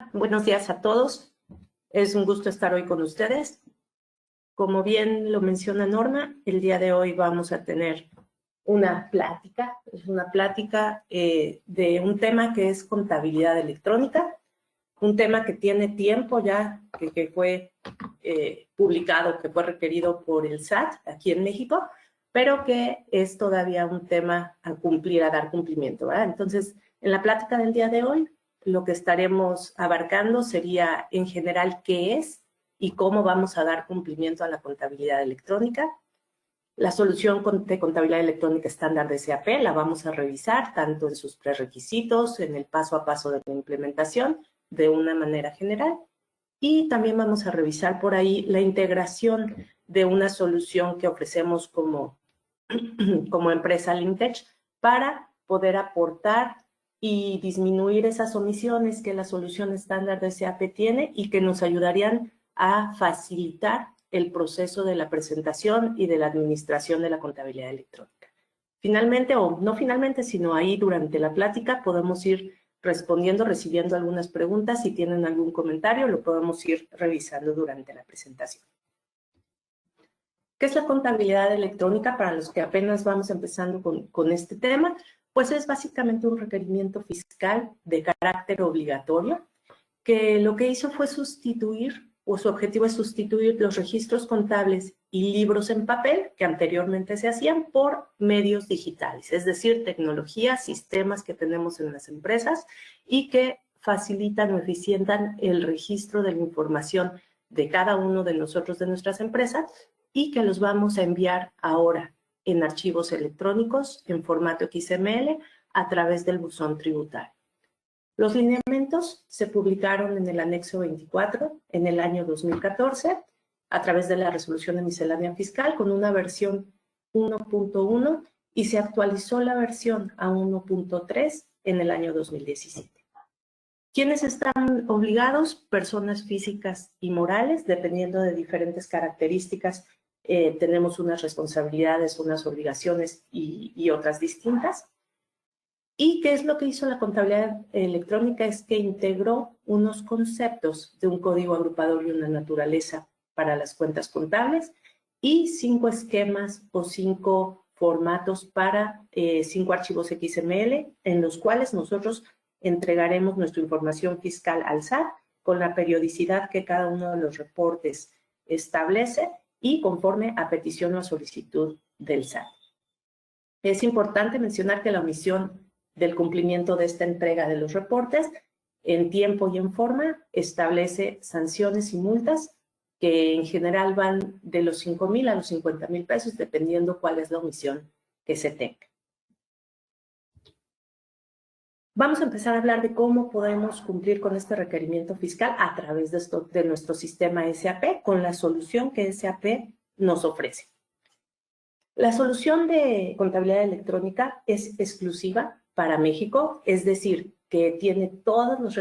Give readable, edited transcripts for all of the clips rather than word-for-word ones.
Hola, buenos días a todos. Es un gusto estar hoy con ustedes. Como bien lo menciona Norma, el día de hoy vamos a tener una plática. Es una plática de un tema que es contabilidad electrónica, un tema que tiene tiempo ya, que fue publicado, que fue requerido por el SAT aquí en México, pero que es todavía un tema a cumplir, a dar cumplimiento, ¿verdad? Entonces, en la plática del día de hoy, lo que estaremos abarcando sería en general qué es y cómo vamos a dar cumplimiento a la contabilidad electrónica. La solución de contabilidad electrónica estándar de SAP la vamos a revisar tanto en sus prerequisitos, en el paso a paso de la implementación, de una manera general. Y también vamos a revisar por ahí la integración de una solución que ofrecemos como empresa Lintech para poder aportar y disminuir esas omisiones que la solución estándar de SAP tiene y que nos ayudarían a facilitar el proceso de la presentación y de la administración de la contabilidad electrónica. Finalmente, o no finalmente, sino ahí durante la plática podemos ir respondiendo, recibiendo algunas preguntas. Si tienen algún comentario, lo podemos ir revisando durante la presentación. ¿Qué es la contabilidad electrónica? Para los que apenas vamos empezando con este tema, pues es básicamente un requerimiento fiscal de carácter obligatorio, que lo que hizo fue sustituir, o su objetivo es sustituir los registros contables y libros en papel que anteriormente se hacían por medios digitales, es decir, tecnologías, sistemas que tenemos en las empresas y que facilitan o eficientan el registro de la información de cada uno de nosotros, de nuestras empresas, y que los vamos a enviar ahora en archivos electrónicos en formato XML a través del buzón tributario. Los lineamientos se publicaron en el anexo 24 en el año 2014 a través de la resolución de miscelánea fiscal con una versión 1.1 y se actualizó la versión a 1.3 en el año 2017. ¿Quiénes están obligados? Personas físicas y morales, dependiendo de diferentes características. Tenemos unas responsabilidades, unas obligaciones y otras distintas. ¿Y qué es lo que hizo la contabilidad electrónica? Es que integró unos conceptos de un código agrupador y una naturaleza para las cuentas contables y 5 esquemas o 5 formatos para 5 archivos XML en los cuales nosotros entregaremos nuestra información fiscal al SAT con la periodicidad que cada uno de los reportes establece y conforme a petición o a solicitud del SAT. Es importante mencionar que la omisión del cumplimiento de esta entrega de los reportes en tiempo y en forma establece sanciones y multas que en general van de los 5,000 a los 50,000 pesos dependiendo cuál es la omisión que se tenga. Vamos a empezar a hablar de cómo podemos cumplir con este requerimiento fiscal a través de nuestro sistema SAP con la solución que SAP nos ofrece. La solución de contabilidad electrónica es exclusiva para México, es decir, que tiene todos los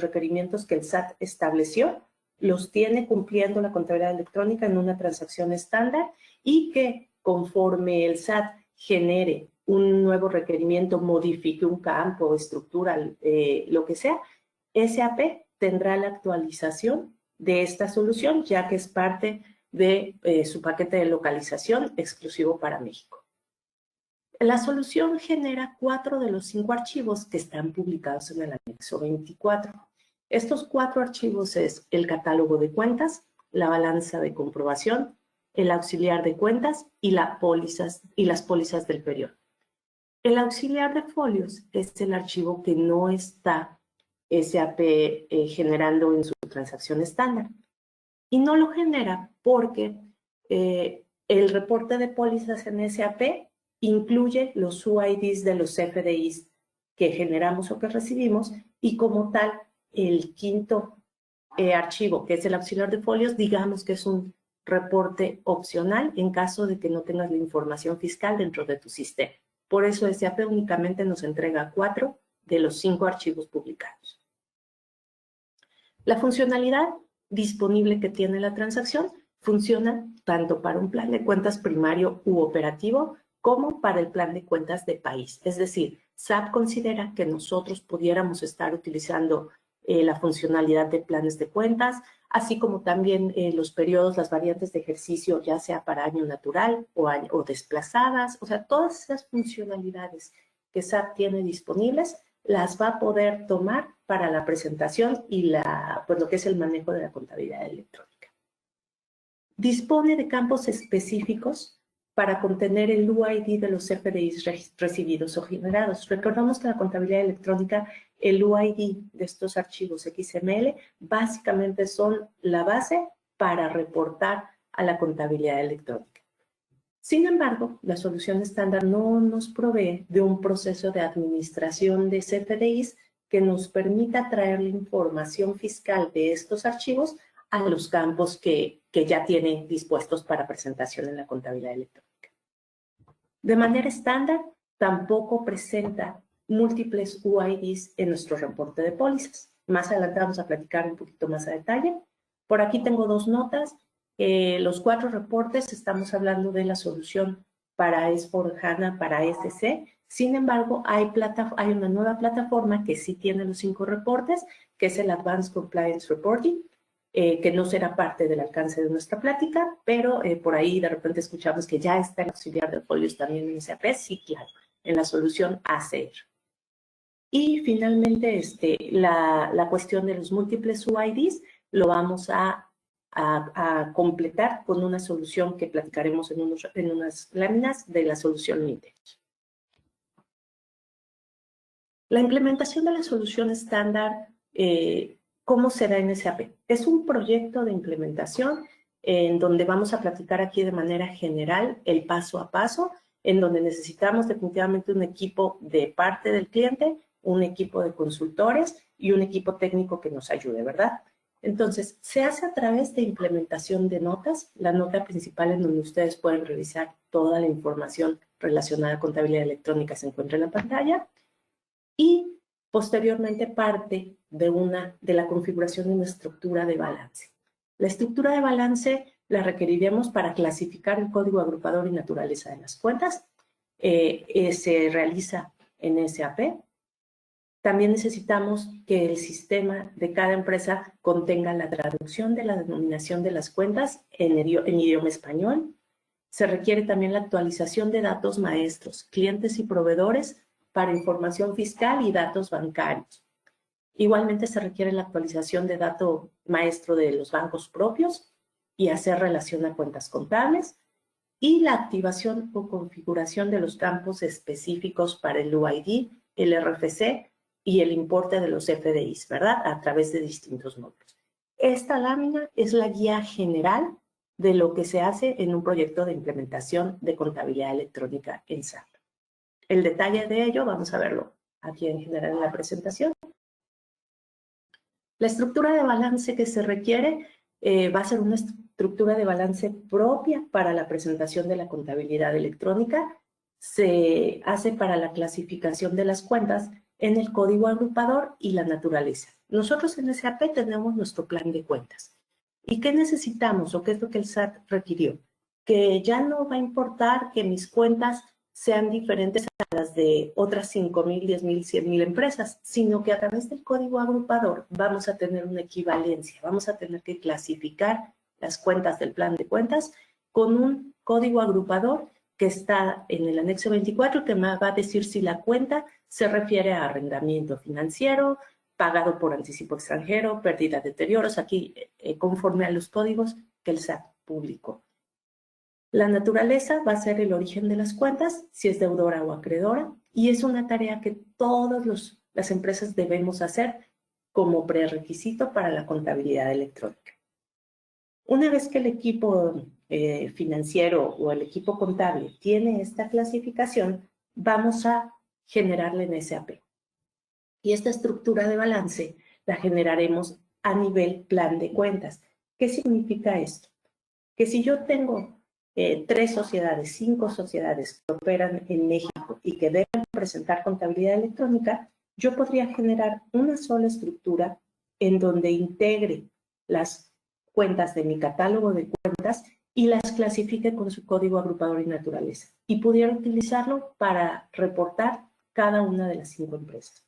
requerimientos que el SAT estableció, los tiene cumpliendo la contabilidad electrónica en una transacción estándar y que conforme el SAT genere un nuevo requerimiento, modifique un campo, estructura, lo que sea, SAP tendrá la actualización de esta solución ya que es parte de su paquete de localización exclusivo para México. La solución genera 4 de los 5 archivos que están publicados en el anexo 24. Estos 4 archivos es el catálogo de cuentas, la balanza de comprobación, el auxiliar de cuentas y las pólizas del periodo. El auxiliar de folios es el archivo que no está SAP generando en su transacción estándar. Y no lo genera porque el reporte de pólizas en SAP incluye los UIDs de los FDIs que generamos o que recibimos y como tal el quinto archivo, que es el auxiliar de folios, digamos que es un reporte opcional en caso de que no tengas la información fiscal dentro de tu sistema. Por eso SAP únicamente nos entrega 4 de los 5 archivos publicados. La funcionalidad disponible que tiene la transacción funciona tanto para un plan de cuentas primario u operativo como para el plan de cuentas de país. Es decir, SAP considera que nosotros pudiéramos estar utilizando la funcionalidad de planes de cuentas, así como también los periodos, las variantes de ejercicio, ya sea para año natural o desplazadas, o sea, todas esas funcionalidades que SAP tiene disponibles, las va a poder tomar para la presentación y pues lo que es el manejo de la contabilidad electrónica. Dispone de campos específicos para contener el UID de los FDIs recibidos o generados. Recordamos que la contabilidad electrónica, el UID de estos archivos XML, básicamente son la base para reportar a la contabilidad electrónica. Sin embargo, la solución estándar no nos provee de un proceso de administración de CFDIs que nos permita traer la información fiscal de estos archivos a los campos que ya tienen dispuestos para presentación en la contabilidad electrónica. De manera estándar, tampoco presenta múltiples UIDs en nuestro reporte de pólizas. Más adelante vamos a platicar un poquito más a detalle. Por aquí tengo dos notas. Los 4 reportes, estamos hablando de la solución para S/4HANA, para SC. Sin embargo, hay una nueva plataforma que sí tiene los 5 reportes, que es el Advanced Compliance Reporting, que no será parte del alcance de nuestra plática, pero por ahí de repente escuchamos que ya está el auxiliar de folios también en SAP. Sí, claro, en la solución ACR. Y finalmente, la cuestión de los múltiples UIDs lo vamos a completar con una solución que platicaremos en unas láminas de la solución Nitech. La implementación de la solución estándar, ¿cómo será en SAP? Es un proyecto de implementación en donde vamos a platicar aquí de manera general el paso a paso, en donde necesitamos definitivamente un equipo de parte del cliente, un equipo de consultores y un equipo técnico que nos ayude, ¿verdad? Entonces, se hace a través de implementación de notas, la nota principal en donde ustedes pueden revisar toda la información relacionada a contabilidad electrónica se encuentra en la pantalla, y posteriormente parte de la configuración de una estructura de balance. La estructura de balance la requeriremos para clasificar el código agrupador y naturaleza de las cuentas. Se realiza en SAP. También necesitamos que el sistema de cada empresa contenga la traducción de la denominación de las cuentas en idioma español. Se requiere también la actualización de datos maestros, clientes y proveedores para información fiscal y datos bancarios. Igualmente se requiere la actualización de dato maestro de los bancos propios y hacer relación a cuentas contables, y la activación o configuración de los campos específicos para el UID, el RFC y el importe de los FDIs, ¿verdad? A través de distintos módulos. Esta lámina es la guía general de lo que se hace en un proyecto de implementación de contabilidad electrónica en SAP. El detalle de ello vamos a verlo aquí en general en la presentación. La estructura de balance que se requiere va a ser una estructura de balance propia para la presentación de la contabilidad electrónica. Se hace para la clasificación de las cuentas en el código agrupador y la naturaleza. Nosotros en SAP tenemos nuestro plan de cuentas. ¿Y qué necesitamos o qué es lo que el SAT requirió? Que ya no va a importar que mis cuentas sean diferentes a las de otras 5,000, 10,000, 100,000 empresas, sino que a través del código agrupador vamos a tener una equivalencia, vamos a tener que clasificar las cuentas del plan de cuentas con un código agrupador que está en el anexo 24, que me va a decir si la cuenta se refiere a arrendamiento financiero, pagado por anticipo extranjero, pérdida de deterioros, aquí conforme a los códigos que el SAT publicó. La naturaleza va a ser el origen de las cuentas, si es deudora o acreedora, y es una tarea que todas las empresas debemos hacer como prerequisito para la contabilidad electrónica. Una vez que el equipo financiero o el equipo contable tiene esta clasificación, vamos a generarla en SAP. Y esta estructura de balance la generaremos a nivel plan de cuentas. ¿Qué significa esto? Que si yo tengo 3 sociedades, 5 sociedades que operan en México y que deben presentar contabilidad electrónica, yo podría generar una sola estructura en donde integre las cuentas de mi catálogo de cuentas y las clasifique con su código agrupador y naturaleza. Y pudiera utilizarlo para reportar cada una de las 5 empresas.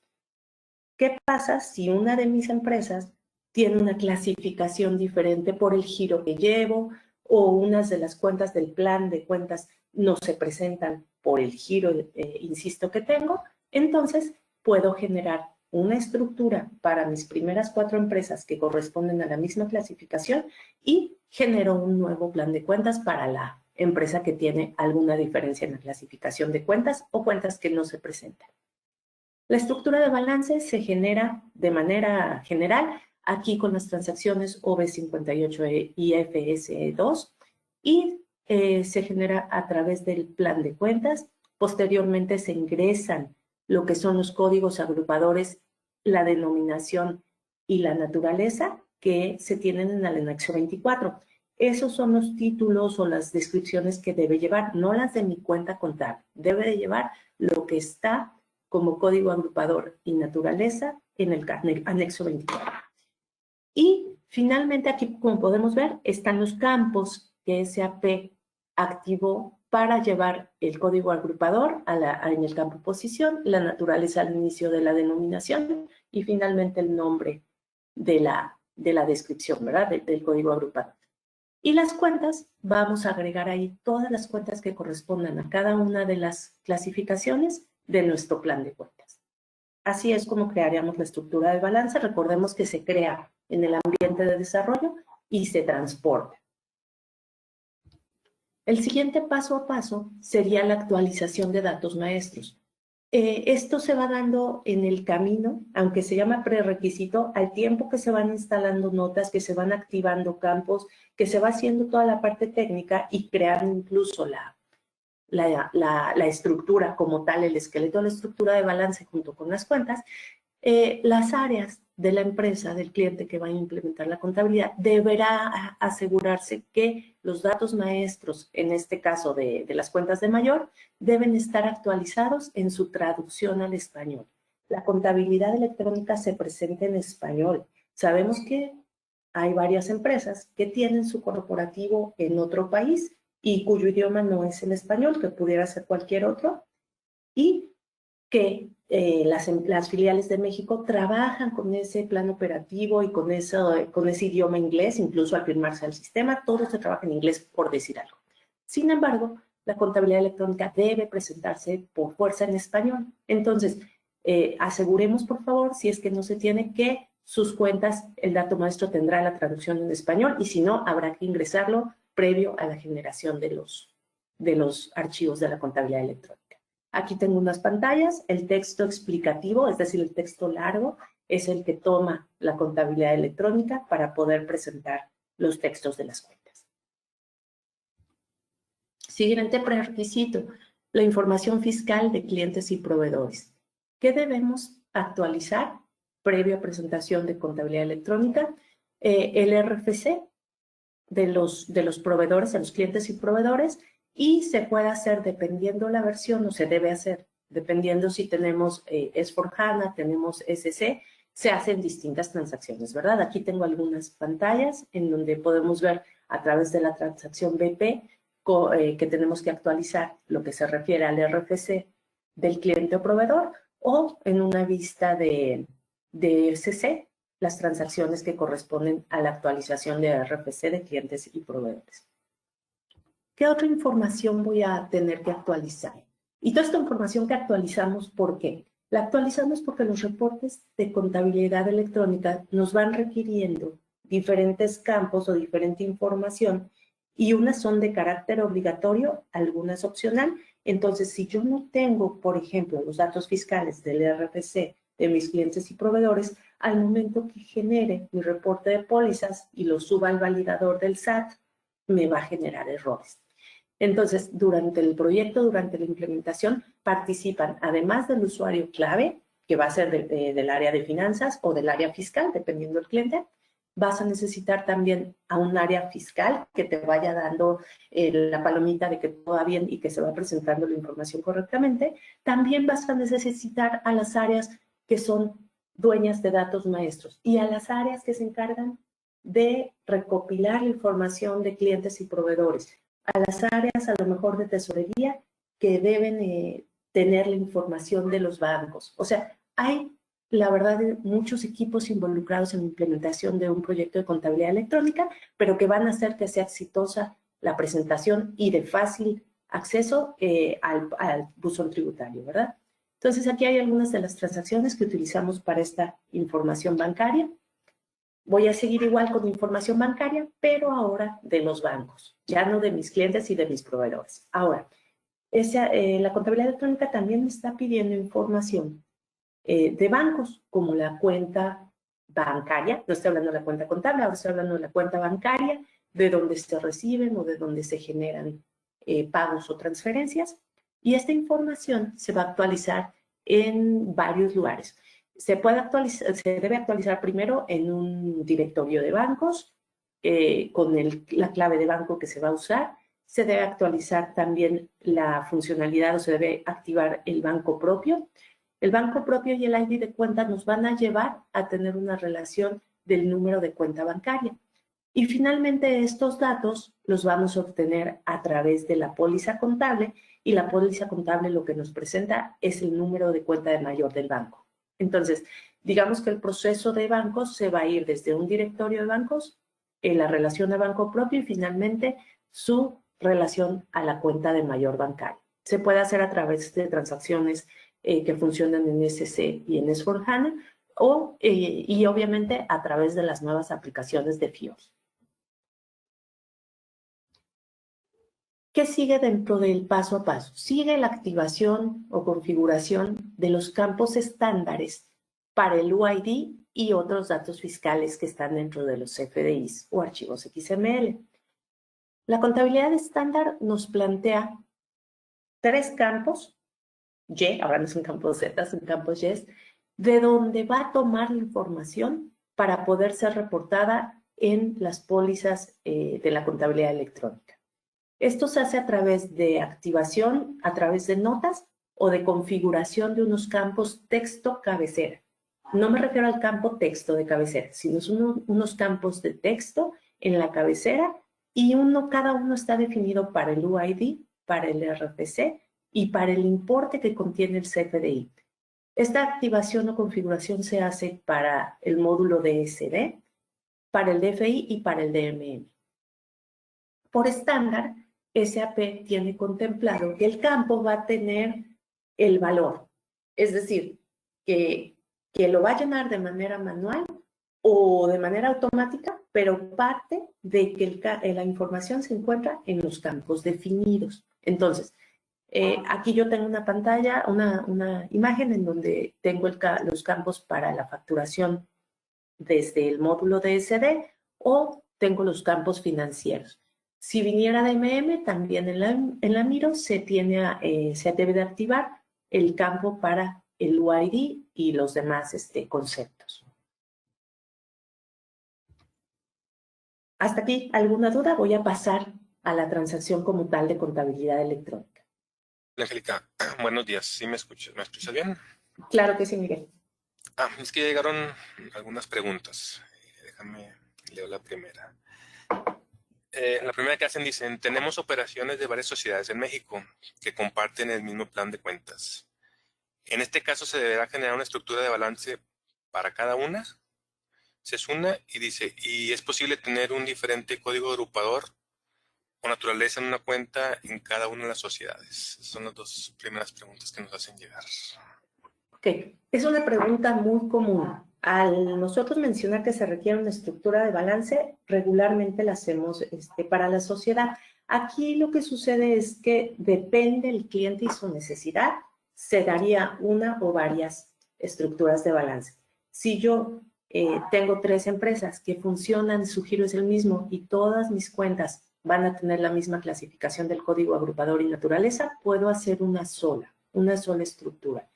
¿Qué pasa si una de mis empresas tiene una clasificación diferente por el giro que llevo o unas de las cuentas del plan de cuentas no se presentan por el giro, insisto, que tengo? Entonces, puedo generar una estructura para mis primeras 4 empresas que corresponden a la misma clasificación y genero un nuevo plan de cuentas para la empresa que tiene alguna diferencia en la clasificación de cuentas o cuentas que no se presentan. La estructura de balance se genera de manera general aquí con las transacciones OB58 y FS2 y se genera a través del plan de cuentas. Posteriormente se ingresan lo que son los códigos agrupadores, la denominación y la naturaleza que se tienen en el anexo 24. Esos son los títulos o las descripciones que debe llevar, no las de mi cuenta contable. Debe de llevar lo que está como código agrupador y naturaleza en el anexo 24. Y finalmente aquí, como podemos ver, están los campos que SAP activó para llevar el código agrupador en el campo posición, la naturaleza al inicio de la denominación y finalmente el nombre de la descripción, ¿verdad? Del código agrupador. Y las cuentas, vamos a agregar ahí todas las cuentas que correspondan a cada una de las clasificaciones de nuestro plan de cuentas. Así es como crearíamos la estructura de balance. Recordemos que se crea en el ambiente de desarrollo y se transporta. El siguiente paso a paso sería la actualización de datos maestros. Esto se va dando en el camino, aunque se llama prerequisito, al tiempo que se van instalando notas, que se van activando campos, que se va haciendo toda la parte técnica y creando incluso la estructura como tal, el esqueleto de la estructura de balance junto con las cuentas. Las áreas de la empresa, del cliente que va a implementar la contabilidad, deberá asegurarse que los datos maestros, en este caso de las cuentas de mayor, deben estar actualizados en su traducción al español. La contabilidad electrónica se presenta en español. Sabemos que hay varias empresas que tienen su corporativo en otro país y cuyo idioma no es el español, que pudiera ser cualquier otro, y que las filiales de México trabajan con ese plan operativo y con ese idioma inglés, incluso al firmarse al sistema, todo se trabaja en inglés, por decir algo. Sin embargo, la contabilidad electrónica debe presentarse por fuerza en español. Entonces, aseguremos, por favor, si es que no se tiene, que sus cuentas, el dato maestro tendrá la traducción en español y si no, habrá que ingresarlo previo a la generación de los archivos de la contabilidad electrónica. Aquí tengo unas pantallas, el texto explicativo, es decir, el texto largo, es el que toma la contabilidad electrónica para poder presentar los textos de las cuentas. Siguiente prerequisito, la información fiscal de clientes y proveedores. ¿Qué debemos actualizar previo a presentación de contabilidad electrónica? El RFC de los proveedores, de los clientes y proveedores, y se puede hacer dependiendo la versión, o se debe hacer dependiendo si tenemos S/4HANA, tenemos SC, se hacen distintas transacciones, ¿verdad? Aquí tengo algunas pantallas en donde podemos ver a través de la transacción BP que tenemos que actualizar lo que se refiere al RFC del cliente o proveedor, o en una vista de SC, las transacciones que corresponden a la actualización de RFC de clientes y proveedores. ¿Qué otra información voy a tener que actualizar? Y toda esta información que actualizamos, ¿por qué? La actualizamos porque los reportes de contabilidad electrónica nos van requiriendo diferentes campos o diferente información, y unas son de carácter obligatorio, algunas opcional. Entonces, si yo no tengo, por ejemplo, los datos fiscales del RFC de mis clientes y proveedores, al momento que genere mi reporte de pólizas y lo suba al validador del SAT, me va a generar errores. Entonces, durante el proyecto, durante la implementación, participan, además del usuario clave, que va a ser del área de finanzas o del área fiscal, dependiendo del cliente, vas a necesitar también a un área fiscal que te vaya dando la palomita de que todo va bien y que se va presentando la información correctamente. También vas a necesitar a las áreas que son dueñas de datos maestros y a las áreas que se encargan de recopilar la información de clientes y proveedores, a las áreas a lo mejor de tesorería que deben tener la información de los bancos. O sea, hay la verdad, muchos equipos involucrados en la implementación de un proyecto de contabilidad electrónica, pero que van a hacer que sea exitosa la presentación y de fácil acceso al buzón tributario, ¿verdad? Entonces, aquí hay algunas de las transacciones que utilizamos para esta información bancaria. Voy a seguir igual con información bancaria, pero ahora de los bancos, ya no de mis clientes y de mis proveedores. Ahora, la contabilidad electrónica también me está pidiendo información de bancos, como la cuenta bancaria. No estoy hablando de la cuenta contable, ahora estoy hablando de la cuenta bancaria, de donde se reciben o de donde se generan pagos o transferencias. Y esta información se va a actualizar en varios lugares. Se debe actualizar primero en un directorio de bancos con la clave de banco que se va a usar. Se debe actualizar también la funcionalidad o se debe activar el banco propio. El banco propio y el ID de cuenta nos van a llevar a tener una relación del número de cuenta bancaria. Y finalmente estos datos los vamos a obtener a través de la póliza contable y la póliza contable lo que nos presenta es el número de cuenta de mayor del banco. Entonces, digamos que el proceso de bancos se va a ir desde un directorio de bancos, la relación de banco propio y finalmente su relación a la cuenta de mayor bancario. Se puede hacer a través de transacciones que funcionan en SC y en S/4HANA y obviamente a través de las nuevas aplicaciones de FIOS. ¿Qué sigue dentro del paso a paso? Sigue la activación o configuración de los campos estándares para el UID y otros datos fiscales que están dentro de los FDIs o archivos XML. La contabilidad estándar nos plantea 3 campos, Y, ahora no es un campo Z, es un campo Y, de donde va a tomar la información para poder ser reportada en las pólizas de la contabilidad electrónica. Esto se hace a través de activación, a través de notas o de configuración de unos campos texto cabecera. No me refiero al campo texto de cabecera, sino son unos campos de texto en la cabecera y cada uno está definido para el UID, para el RFC y para el importe que contiene el CFDI. Esta activación o configuración se hace para el módulo de SD, para el DFI y para el DMM. Por estándar, SAP tiene contemplado que el campo va a tener el valor, es decir, que lo va a llenar de manera manual o de manera automática, pero parte de que la información se encuentra en los campos definidos. Entonces, aquí yo tengo una pantalla, una imagen en donde tengo los campos para la facturación desde el módulo de SD o tengo los campos financieros. Si viniera de MM, también en la Miro se debe de activar el campo para el UID y los demás conceptos. Hasta aquí, ¿alguna duda? Voy a pasar a la transacción como tal de contabilidad electrónica. Angélica, buenos días. ¿Sí me escuchas? ¿Me escuchas bien? Claro que sí, Miguel. Es que llegaron algunas preguntas. Déjame, leo la primera. La primera que hacen dicen, tenemos operaciones de varias sociedades en México que comparten el mismo plan de cuentas. En este caso se deberá generar una estructura de balance para cada una. Se es una y dice, ¿y es posible tener un diferente código agrupador o naturaleza en una cuenta en cada una de las sociedades? Son las dos primeras preguntas que nos hacen llegar. Ok, es una pregunta muy común. Al nosotros mencionar que se requiere una estructura de balance, regularmente la hacemos para la sociedad. Aquí lo que sucede es que depende el cliente y su necesidad, se daría una o varias estructuras de balance. Si yo tengo 3 empresas que funcionan, su giro es el mismo y todas mis cuentas van a tener la misma clasificación del código agrupador y naturaleza, puedo hacer una sola estructura.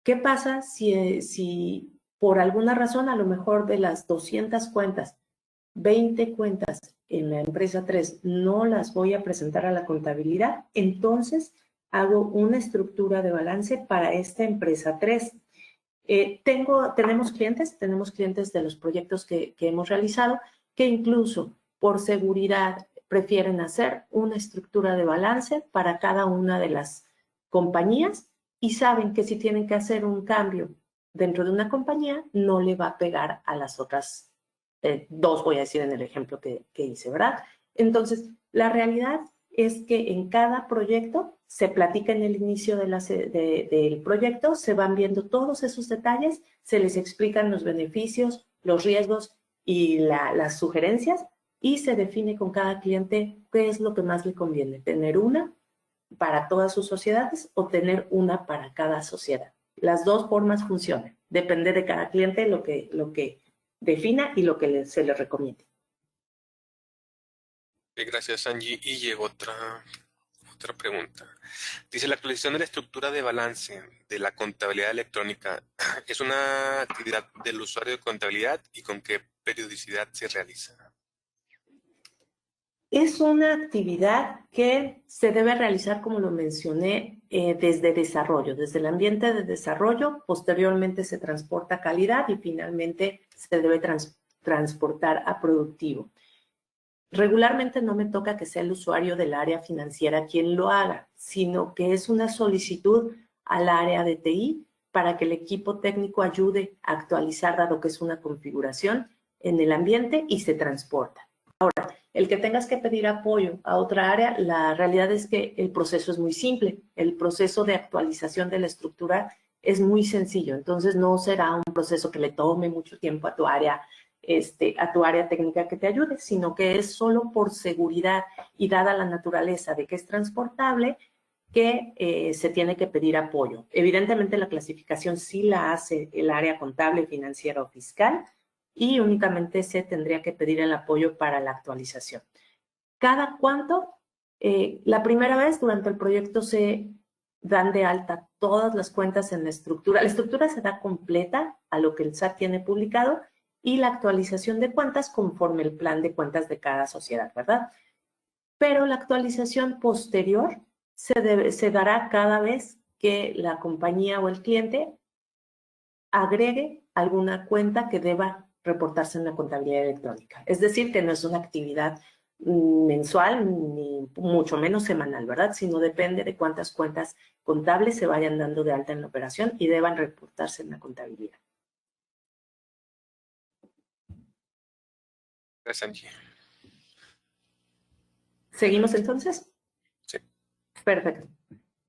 ¿Qué pasa si por alguna razón, a lo mejor de las 200 cuentas, 20 cuentas en la empresa 3 no las voy a presentar a la contabilidad? Entonces, hago una estructura de balance para esta empresa 3. Tenemos clientes de los proyectos que hemos realizado que incluso por seguridad prefieren hacer una estructura de balance para cada una de las compañías y saben que si tienen que hacer un cambio dentro de una compañía no le va a pegar a las otras dos, voy a decir en el ejemplo que hice, ¿verdad? Entonces, la realidad es que en cada proyecto se platica en el inicio del proyecto, se van viendo todos esos detalles, se les explican los beneficios, los riesgos y las sugerencias, y se define con cada cliente qué es lo que más le conviene, tener una para todas sus sociedades o tener una para cada sociedad. Las dos formas funcionan. Depende de cada cliente lo que defina y lo que se le recomiende. Gracias, Angie. Y llegó otra pregunta. Dice, la actualización de la estructura de balance de la contabilidad electrónica es una actividad del usuario de contabilidad y con qué periodicidad se realiza. Es una actividad que se debe realizar, como lo mencioné, desde desarrollo, desde el ambiente de desarrollo, posteriormente se transporta a calidad y finalmente se debe transportar a productivo. Regularmente no me toca que sea el usuario del área financiera quien lo haga, sino que es una solicitud al área de TI para que el equipo técnico ayude a actualizar, dado que es una configuración en el ambiente y se transporta. Ahora, el que tengas que pedir apoyo a otra área, la realidad es que el proceso es muy simple. El proceso de actualización de la estructura es muy sencillo. Entonces, no será un proceso que le tome mucho tiempo a tu área técnica que te ayude, sino que es solo por seguridad y dada la naturaleza de que es transportable que se tiene que pedir apoyo. Evidentemente la clasificación sí la hace el área contable, financiera o fiscal y únicamente se tendría que pedir el apoyo para la actualización. ¿Cada cuánto? La primera vez durante el proyecto se dan de alta todas las cuentas en la estructura. La estructura se da completa a lo que el SAT tiene publicado y la actualización de cuentas conforme el plan de cuentas de cada sociedad, ¿verdad? Pero la actualización posterior se dará cada vez que la compañía o el cliente agregue alguna cuenta que deba reportarse en la contabilidad electrónica. Es decir, que no es una actividad mensual ni mucho menos semanal, ¿verdad? Sino depende de cuántas cuentas contables se vayan dando de alta en la operación y deban reportarse en la contabilidad. Gracias, Angie. ¿Seguimos entonces? Sí. Perfecto.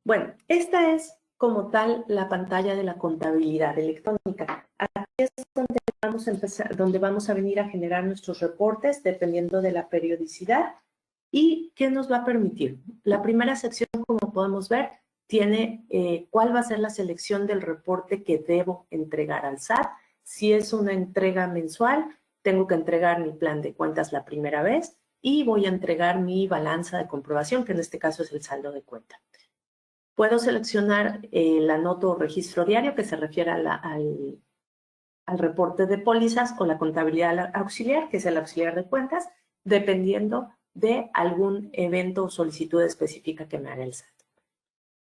Bueno, esta es como tal la pantalla de la contabilidad electrónica. Aquí es donde vamos a empezar, donde vamos a venir a generar nuestros reportes dependiendo de la periodicidad y qué nos va a permitir. La primera sección, como podemos ver, tiene cuál va a ser la selección del reporte que debo entregar al SAT. Si es una entrega mensual, tengo que entregar mi plan de cuentas la primera vez y voy a entregar mi balanza de comprobación, que en este caso es el saldo de cuenta. Puedo seleccionar la nota o registro diario, que se refiere al reporte de pólizas, o la contabilidad auxiliar, que es el auxiliar de cuentas, dependiendo de algún evento o solicitud específica que me haga el SAT.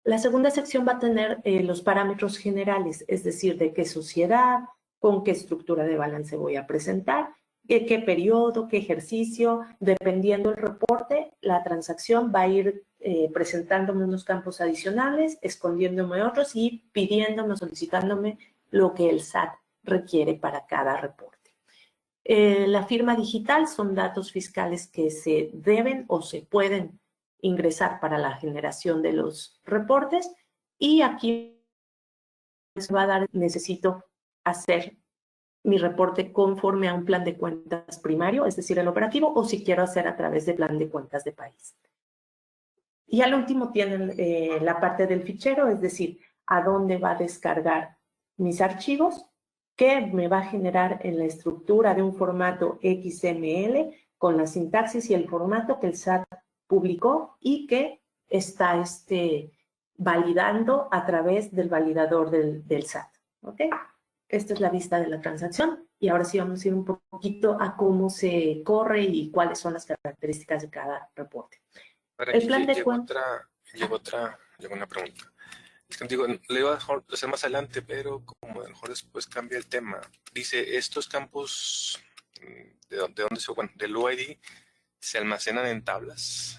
La segunda sección va a tener los parámetros generales, es decir, de qué sociedad, con qué estructura de balance voy a presentar, qué periodo, qué ejercicio. Dependiendo del reporte, la transacción va a ir presentándome unos campos adicionales, escondiéndome otros y pidiéndome, solicitándome lo que el SAT requiere para cada reporte. La firma digital son datos fiscales que se deben o se pueden ingresar para la generación de los reportes, y aquí les va a dar, necesito hacer mi reporte conforme a un plan de cuentas primario, es decir, el operativo, o si quiero hacer a través de plan de cuentas de país. Y al último tienen la parte del fichero, es decir, a dónde va a descargar mis archivos, que me va a generar en la estructura de un formato XML con la sintaxis y el formato que el SAT publicó y que está validando a través del validador del SAT. ¿Ok? Esta es la vista de la transacción y ahora sí vamos a ir un poquito a cómo se corre y cuáles son las características de cada reporte. Ahora, El plan de cuentas. Llegó una pregunta. Es que digo, le iba a hacer más adelante, pero como a lo mejor después cambia el tema. Dice, estos campos del UID se almacenan en tablas.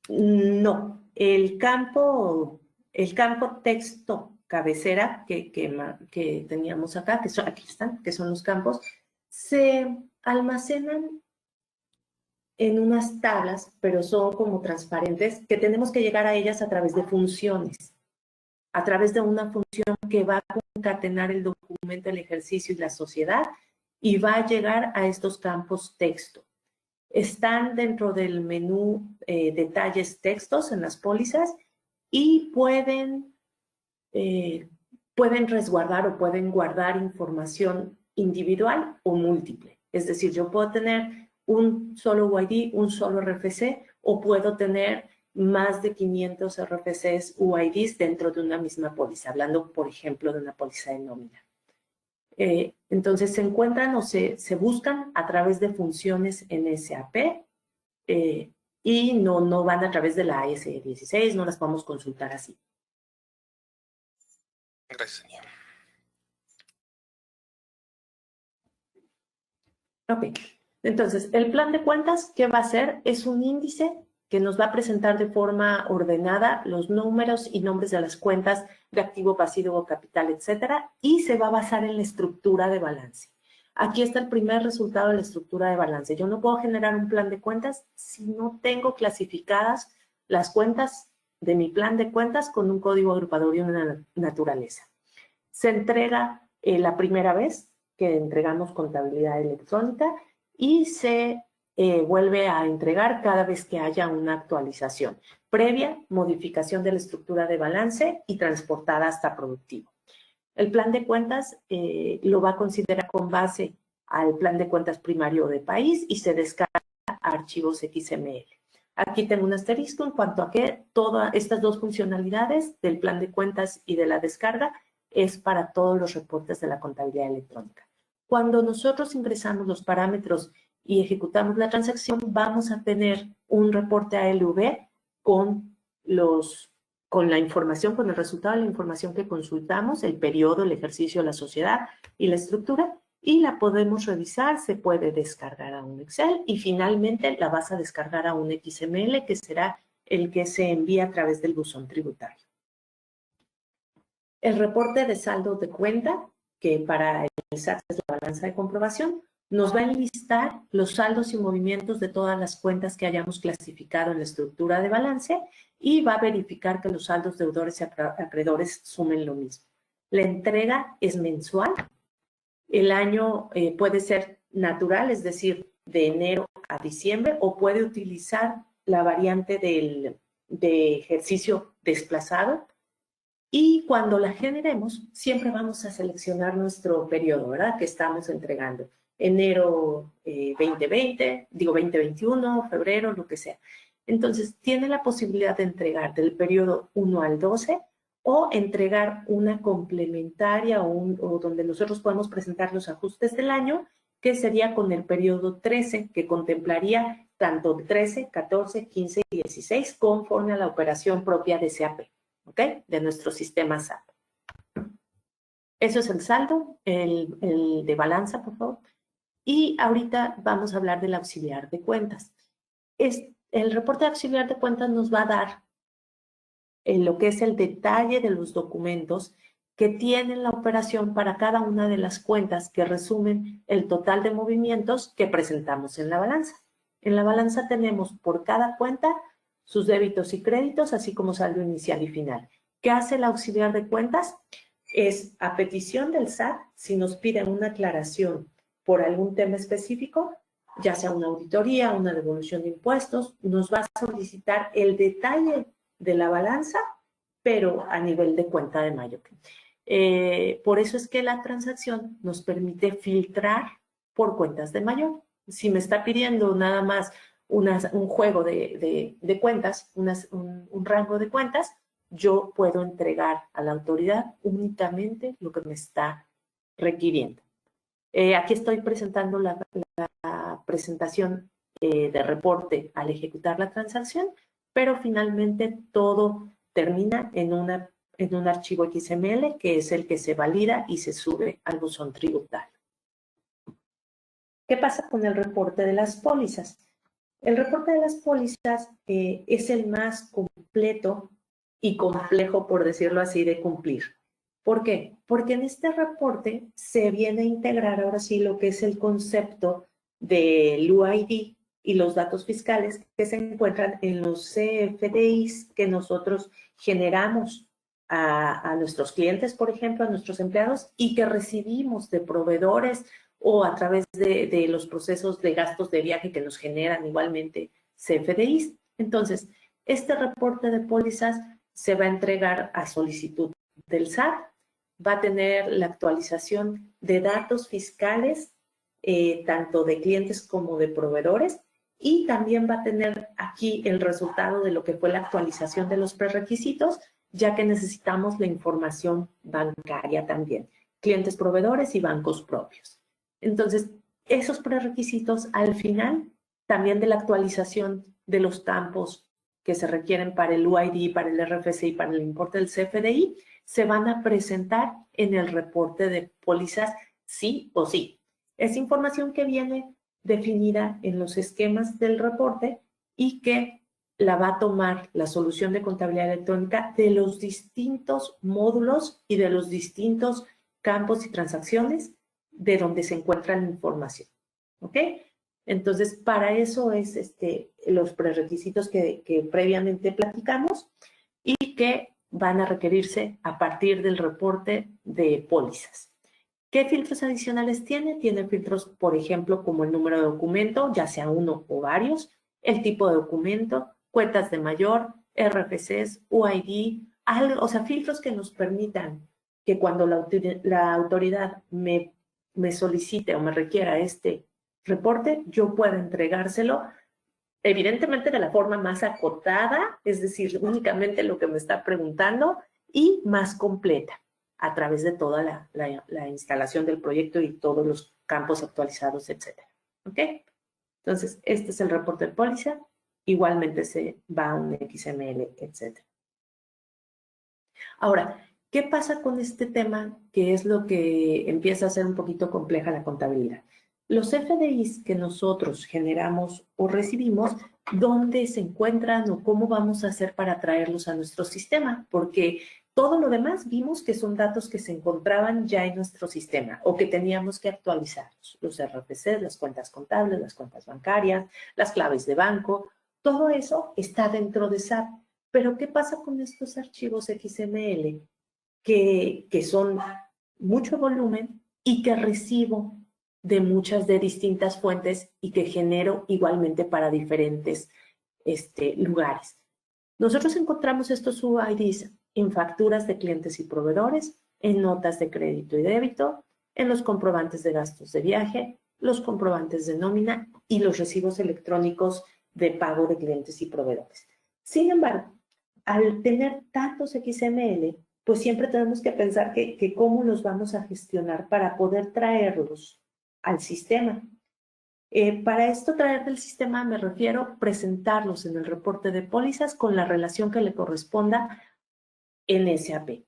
No, el campo texto cabecera que teníamos acá, aquí están, que son los campos, se almacenan en unas tablas, pero son como transparentes, que tenemos que llegar a ellas a través de funciones, a través de una función que va a concatenar el documento, el ejercicio y la sociedad, y va a llegar a estos campos texto. Están dentro del menú detalles textos en las pólizas y pueden resguardar o pueden guardar información individual o múltiple. Es decir, yo puedo tener un solo UID, un solo RFC, o puedo tener más de 500 RFCs UIDs dentro de una misma póliza, hablando, por ejemplo, de una póliza de nómina. Entonces, se encuentran o se buscan a través de funciones en SAP y no van a través de la AS16, no las podemos consultar así. Gracias, Ania. Ok, entonces, el plan de cuentas, ¿qué va a hacer? Es un índice que nos va a presentar de forma ordenada los números y nombres de las cuentas de activo, pasivo, capital, etcétera, y se va a basar en la estructura de balance. Aquí está el primer resultado de la estructura de balance. Yo no puedo generar un plan de cuentas si no tengo clasificadas las cuentas de mi plan de cuentas con un código agrupador y una naturaleza. Se entrega la primera vez que entregamos contabilidad electrónica y se vuelve a entregar cada vez que haya una actualización previa, modificación de la estructura de balance y transportada hasta productivo. El plan de cuentas lo va a considerar con base al plan de cuentas primario de país y se descarga a archivos XML. Aquí tengo un asterisco en cuanto a que todas estas dos funcionalidades del plan de cuentas y de la descarga es para todos los reportes de la contabilidad electrónica. Cuando nosotros ingresamos los parámetros y ejecutamos la transacción, vamos a tener un reporte ALV con la información, con el resultado de la información que consultamos, el periodo, el ejercicio, la sociedad y la estructura, y la podemos revisar, se puede descargar a un Excel y finalmente la vas a descargar a un XML que será el que se envía a través del buzón tributario. El reporte de saldo de cuenta, que para el SAT es la balanza de comprobación, nos va a enlistar los saldos y movimientos de todas las cuentas que hayamos clasificado en la estructura de balance y va a verificar que los saldos deudores y acreedores sumen lo mismo. La entrega es mensual. El año puede ser natural, es decir, de enero a diciembre, o puede utilizar la variante de ejercicio desplazado. Y cuando la generemos, siempre vamos a seleccionar nuestro periodo, ¿verdad? Que estamos entregando. Enero 2021, febrero, lo que sea. Entonces, tiene la posibilidad de entregar del periodo 1 al 12 o entregar una complementaria o donde nosotros podemos presentar los ajustes del año, que sería con el periodo 13, que contemplaría tanto 13, 14, 15 y 16 conforme a la operación propia de SAP. ¿Ok? De nuestro sistema SAP. Eso es el saldo, el de balanza, por favor. Y ahorita vamos a hablar del auxiliar de cuentas. El reporte de auxiliar de cuentas nos va a dar lo que es el detalle de los documentos que tienen la operación para cada una de las cuentas que resumen el total de movimientos que presentamos en la balanza. En la balanza tenemos por cada cuenta sus débitos y créditos, así como saldo inicial y final. ¿Qué hace el auxiliar de cuentas? Es a petición del SAT, si nos piden una aclaración por algún tema específico, ya sea una auditoría, una devolución de impuestos, nos va a solicitar el detalle de la balanza, pero a nivel de cuenta de mayo. Por eso es que la transacción nos permite filtrar por cuentas de mayor. Si me está pidiendo nada más un juego de cuentas, un rango de cuentas, yo puedo entregar a la autoridad únicamente lo que me está requiriendo. Aquí estoy presentando la presentación de reporte al ejecutar la transacción, pero finalmente todo termina en un archivo XML que es el que se valida y se sube al buzón tributario. ¿Qué pasa con el reporte de las pólizas? El reporte de las pólizas es el más completo y complejo, por decirlo así, de cumplir. ¿Por qué? Porque en este reporte se viene a integrar ahora sí lo que es el concepto del UID y los datos fiscales que se encuentran en los CFDIs que nosotros generamos a nuestros clientes, por ejemplo, a nuestros empleados, y que recibimos de proveedores o a través de los procesos de gastos de viaje que nos generan igualmente CFDIs. Entonces, este reporte de pólizas se va a entregar a solicitud del SAT, va a tener la actualización de datos fiscales, tanto de clientes como de proveedores, y también va a tener aquí el resultado de lo que fue la actualización de los prerequisitos, ya que necesitamos la información bancaria también, clientes proveedores y bancos propios. Entonces, esos prerequisitos al final, también de la actualización de los campos que se requieren para el UID, para el RFC y para el importe del CFDI, se van a presentar en el reporte de pólizas sí o sí. Es información que viene definida en los esquemas del reporte y que la va a tomar la solución de contabilidad electrónica de los distintos módulos y de los distintos campos y transacciones de donde se encuentra la información. ¿Ok? Entonces, para eso es los prerequisitos que previamente platicamos y que van a requerirse a partir del reporte de pólizas. ¿Qué filtros adicionales tiene? Tiene filtros, por ejemplo, como el número de documento, ya sea uno o varios, el tipo de documento, cuentas de mayor, RFCs, UID, o sea, filtros que nos permitan que cuando la autoridad me solicite o me requiera este reporte, yo pueda entregárselo, evidentemente de la forma más acotada, es decir, únicamente lo que me está preguntando, y más completa, a través de toda la instalación del proyecto y todos los campos actualizados, etc. ¿Ok? Entonces, este es el reporte de póliza. Igualmente se va a un XML, etc. Ahora, ¿qué pasa con este tema que es lo que empieza a ser un poquito compleja la contabilidad? Los FDIs que nosotros generamos o recibimos, ¿dónde se encuentran o cómo vamos a hacer para traerlos a nuestro sistema? Porque todo lo demás vimos que son datos que se encontraban ya en nuestro sistema o que teníamos que actualizarlos. Los RFCs, las cuentas contables, las cuentas bancarias, las claves de banco, todo eso está dentro de SAP. Pero ¿qué pasa con estos archivos XML que son mucho volumen y que recibo de distintas fuentes y que genero igualmente para diferentes lugares? Nosotros encontramos estos UIDs en facturas de clientes y proveedores, en notas de crédito y débito, en los comprobantes de gastos de viaje, los comprobantes de nómina y los recibos electrónicos de pago de clientes y proveedores. Sin embargo, al tener tantos XML, pues siempre tenemos que pensar que cómo los vamos a gestionar para poder traerlos al sistema. Para esto, traer del sistema me refiero a presentarlos en el reporte de pólizas con la relación que le corresponda en SAP.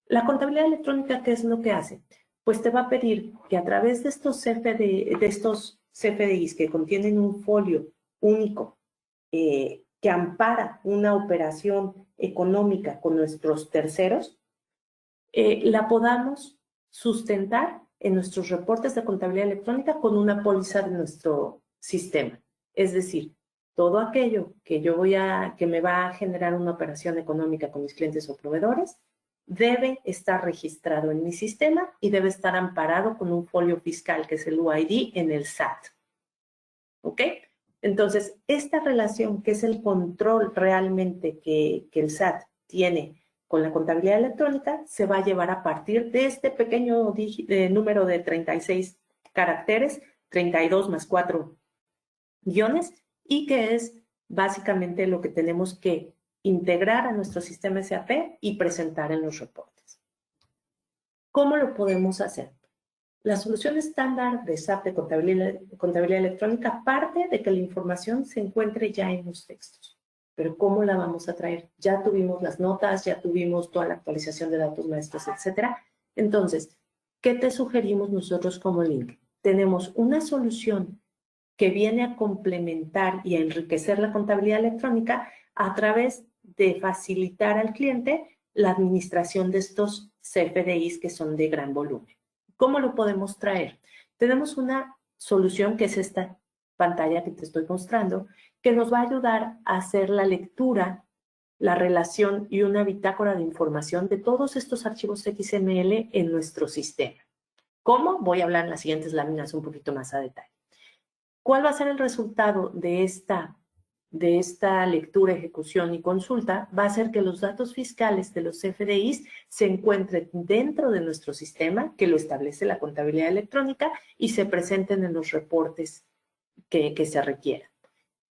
La contabilidad electrónica, ¿qué es lo que hace? Pues te va a pedir que a través de estos CFDIs que contienen un folio único, que ampara una operación económica con nuestros terceros, la podamos sustentar en nuestros reportes de contabilidad electrónica con una póliza de nuestro sistema. Es decir, todo aquello que que me va a generar una operación económica con mis clientes o proveedores, debe estar registrado en mi sistema y debe estar amparado con un folio fiscal, que es el UID, en el SAT. ¿Ok? Entonces, esta relación, que es el control realmente que el SAT tiene con la contabilidad electrónica, se va a llevar a partir de este pequeño número de 36 caracteres, 32 más 4 guiones, y que es básicamente lo que tenemos que integrar a nuestro sistema SAP y presentar en los reportes. ¿Cómo lo podemos hacer? La solución estándar de SAP de contabilidad electrónica parte de que la información se encuentre ya en los textos. Pero ¿cómo la vamos a traer? Ya tuvimos las notas, ya tuvimos toda la actualización de datos maestros, etc. Entonces, ¿qué te sugerimos nosotros como link? Tenemos una solución que viene a complementar y a enriquecer la contabilidad electrónica a través de facilitar al cliente la administración de estos CFDIs que son de gran volumen. ¿Cómo lo podemos traer? Tenemos una solución que es esta pantalla que te estoy mostrando, que nos va a ayudar a hacer la lectura, la relación y una bitácora de información de todos estos archivos XML en nuestro sistema. ¿Cómo? Voy a hablar en las siguientes láminas un poquito más a detalle. ¿Cuál va a ser el resultado de esta lectura, ejecución y consulta? Va a ser que los datos fiscales de los CFDIs se encuentren dentro de nuestro sistema, que lo establece la contabilidad electrónica, y se presenten en los reportes que se requieran.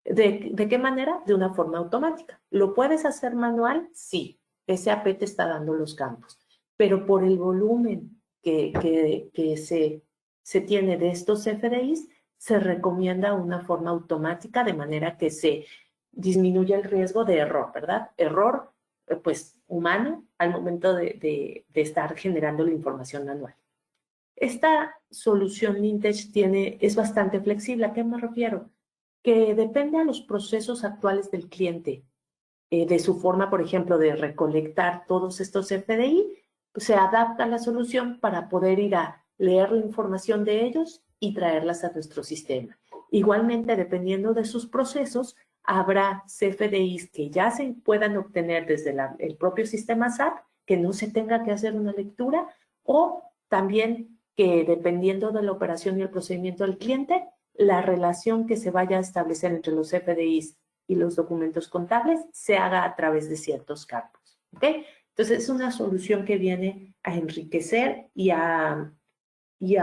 ¿De qué manera? De una forma automática. ¿Lo puedes hacer manual? Sí. SAP te está dando los campos. Pero por el volumen que se tiene de estos CFDIs, se recomienda una forma automática de manera que se disminuya el riesgo de error, ¿verdad? Error, pues, humano al momento de estar generando la información manual. Esta solución Vintage es bastante flexible. ¿A qué me refiero? Que depende a los procesos actuales del cliente, de su forma, por ejemplo, de recolectar todos estos FDI, pues se adapta la solución para poder ir a leer la información de ellos y traerlas a nuestro sistema. Igualmente, dependiendo de sus procesos, habrá CFDIs que ya se puedan obtener desde el propio sistema SAP, que no se tenga que hacer una lectura, o también que dependiendo de la operación y el procedimiento del cliente, la relación que se vaya a establecer entre los CFDIs y los documentos contables se haga a través de ciertos campos. ¿Ok? Entonces, es una solución que viene a enriquecer y a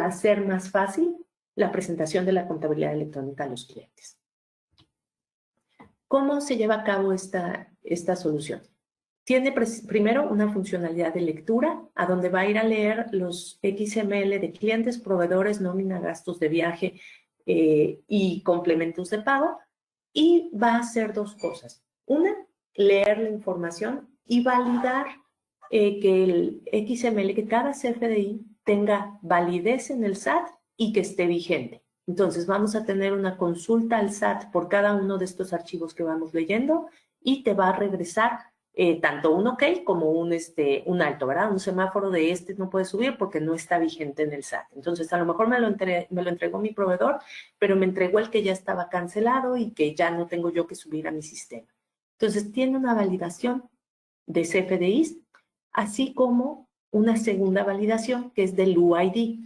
hacer más fácil la presentación de la contabilidad electrónica a los clientes. ¿Cómo se lleva a cabo esta solución? Tiene primero una funcionalidad de lectura, a donde va a ir a leer los XML de clientes, proveedores, nómina, gastos de viaje y complementos de pago. Y va a hacer dos cosas. Una, leer la información y validar que el XML, que cada CFDI tenga validez en el SAT y que esté vigente. Entonces vamos a tener una consulta al SAT por cada uno de estos archivos que vamos leyendo y te va a regresar tanto un OK como un alto, ¿verdad? Un semáforo de no puede subir porque no está vigente en el SAT. Entonces, a lo mejor me lo entregó mi proveedor, pero me entregó el que ya estaba cancelado y que ya no tengo yo que subir a mi sistema. Entonces, tiene una validación de CFDIs, así como una segunda validación que es del UID.